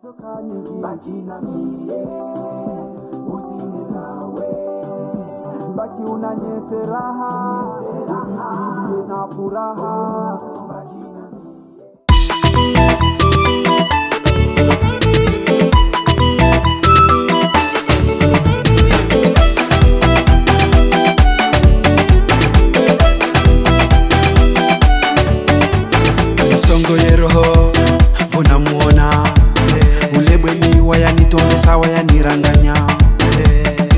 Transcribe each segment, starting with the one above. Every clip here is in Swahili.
Baki na mie, usinde nawe. Baki unanyese raha, nitilie na furaha. Baki na mie. Songo ye roho, unamuona ulebweni wayanitombesa wayaniranganya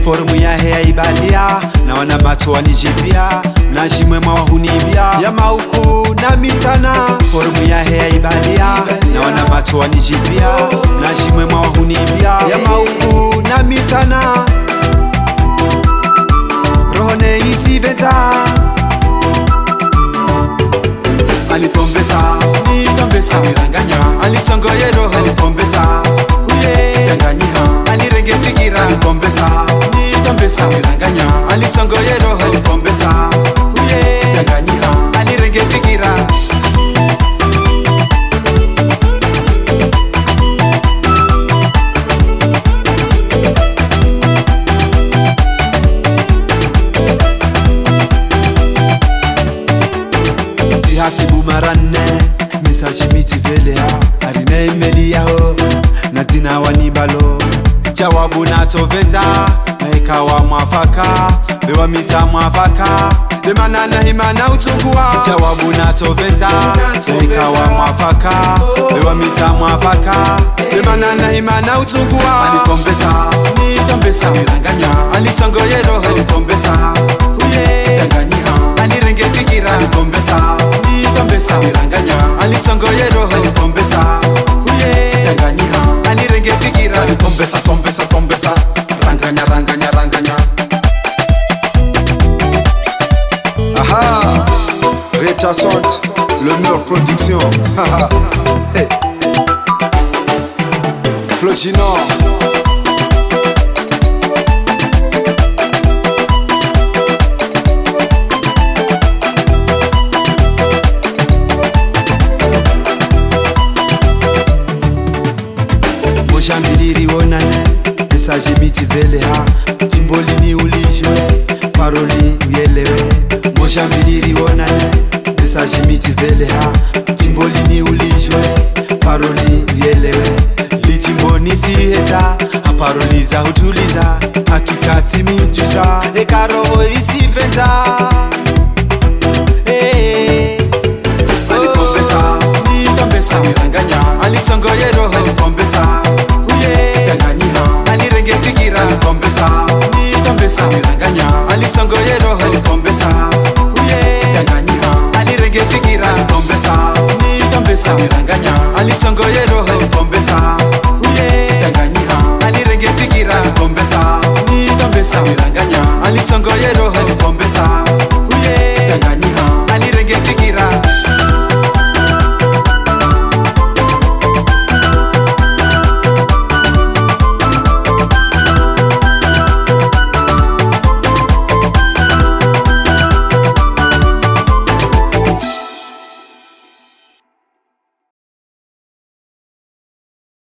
forumu ya hea ibalia na wana mato wanijibia na jimwema wahunibia ya mauku na mitana forumu ya hea ibalia na wana mato wanijibia na jimwema wahunibia ya mauku na mitana rohone isi veta alitombesa nitombesa miranganya alisongoye roho alitombesa danganyiha alirenge fikira alitombesa nitombesa miranganya alisongoye roho alitombesa danganyiha alirenge fikira hasibu marane message mitivelea arine emeli yaho natina wanibalo jawabu natoveta na ikawa mwafaka bewa mita mwafaka demana na himana utungua jawabu natoveta na ikawa mwafaka bewa mita mwafaka demana na himana utungua alitombesa nitombesa miranganya alisongoye roho alitombesa danganyiha alirenge fikira alitombesa nitombesa miranganya alisongoye roho alitombesa danganyiha alirenge fikira alitombesa tombesa tombesa ranganya ranganya ranganya. Aha, Recha Sont, le mur production. Hey. Flogino. Mojambiliri wonane, message mitivelea Timbolini ulijwe, paroli uyelewe Mojambiliri wonane, message mitivelea Timbolini ulijwe, paroli uyelewe Litimboni siheta, aparoliza hutuliza Hakikati mijuza, ekaroho isi venta alitombesa, nitombesa miranganya alisongoye roho alitombesa danganyiha alirenge fikira alitombesa nitombesa miranganya alisongoye roho alitombesa danganyiha alirenge fikira alitombesa nitombesa miranganya